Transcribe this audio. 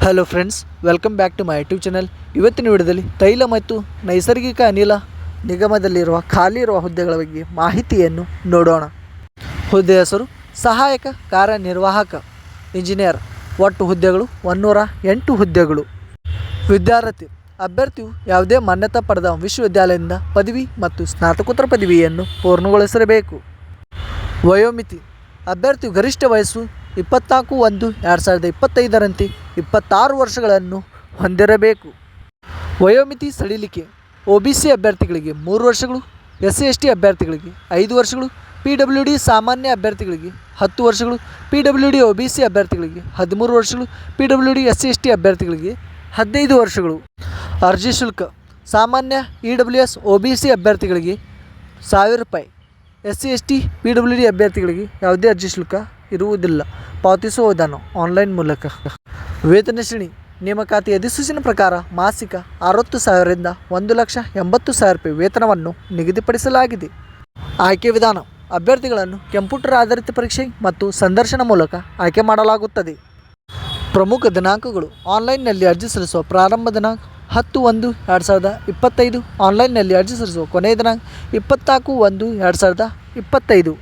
Hello friends, welcome back to my YouTube channel. ಇವತ್ತಿನ ವಿಡಿಯೋದಲ್ಲಿ ತೈಲ ಮತ್ತು ನೈಸರ್ಗಿಕ ಅನಿಲ ನಿಗಮದಲ್ಲಿರುವ ಖಾಲಿ ಇರುವ ಹುದ್ದೆಗಳ ಬಗ್ಗೆ ಮಾಹಿತಿಯನ್ನು ನೋಡೋಣ. ಹುದ್ದೆ ಹೆಸರು ಸಹಾಯಕ ಕಾರ್ಯನಿರ್ವಾಹಕ ಇಂಜಿನಿಯರ್. ಒಟ್ಟು ಹುದ್ದೆಗಳು 108 ಹುದ್ದೆಗಳು. ವಿದ್ಯಾರ್ಥಿ ಅಭ್ಯರ್ಥಿಯು ಯಾವುದೇ ಮಾನ್ಯತಾ ಪಡೆದ ವಿಶ್ವವಿದ್ಯಾಲಯದಿಂದ ಪದವಿ ಮತ್ತು ಸ್ನಾತಕೋತ್ತರ ಪದವಿಯನ್ನು ಪೂರ್ಣಗೊಳಿಸಿರಬೇಕು. ವಯೋಮಿತಿ ಅಭ್ಯರ್ಥಿಯು ಗರಿಷ್ಠ ವಯಸ್ಸು 24/1/2025ರಂತೆ 26 ವರ್ಷಗಳನ್ನು ಹೊಂದಿರಬೇಕು. ವಯೋಮಿತಿ ಸಡಿಲಿಕೆ OBC ಅಭ್ಯರ್ಥಿಗಳಿಗೆ 3 ವರ್ಷಗಳು, SC/ST ಅಭ್ಯರ್ಥಿಗಳಿಗೆ 5 ವರ್ಷಗಳು, PWD ಸಾಮಾನ್ಯ ಅಭ್ಯರ್ಥಿಗಳಿಗೆ 10 ವರ್ಷಗಳು, PWD OBC ಅಭ್ಯರ್ಥಿಗಳಿಗೆ 13 ವರ್ಷಗಳು, PWD SC/ST ಅಭ್ಯರ್ಥಿಗಳಿಗೆ 15 ವರ್ಷಗಳು. ಅರ್ಜಿ ಶುಲ್ಕ ಸಾಮಾನ್ಯ EWS OBC ಅಭ್ಯರ್ಥಿಗಳಿಗೆ 1000 ರೂಪಾಯಿ, SC/ST PWD ಅಭ್ಯರ್ಥಿಗಳಿಗೆ ಯಾವುದೇ ಅರ್ಜಿ ಶುಲ್ಕ ಇರುವುದಿಲ್ಲ. ಪಾವತಿಸುವ ವಿಧಾನ ಆನ್ಲೈನ್ ಮೂಲಕ. ವೇತನ ಶ್ರೇಣಿ ನೇಮಕಾತಿ ಅಧಿಸೂಚನೆ ಪ್ರಕಾರ ಮಾಸಿಕ 60,000ರಿಂದ 1,80,000 ರೂಪಾಯಿ ವೇತನವನ್ನು ನಿಗದಿಪಡಿಸಲಾಗಿದೆ. ಆಯ್ಕೆ ವಿಧಾನ ಅಭ್ಯರ್ಥಿಗಳನ್ನು ಕಂಪ್ಯೂಟರ್ ಆಧಾರಿತ ಪರೀಕ್ಷೆ ಮತ್ತು ಸಂದರ್ಶನ ಮೂಲಕ ಆಯ್ಕೆ ಮಾಡಲಾಗುತ್ತದೆ. ಪ್ರಮುಖ ದಿನಾಂಕಗಳು: ಆನ್ಲೈನ್ನಲ್ಲಿ ಅರ್ಜಿ ಸಲ್ಲಿಸುವ ಪ್ರಾರಂಭ ದಿನಾಂಕ 10/1/2025. ಆನ್ಲೈನ್ನಲ್ಲಿ ಅರ್ಜಿ ಸಲ್ಲಿಸುವ ಕೊನೆಯ ದಿನಾಂಕ 24/1/2025.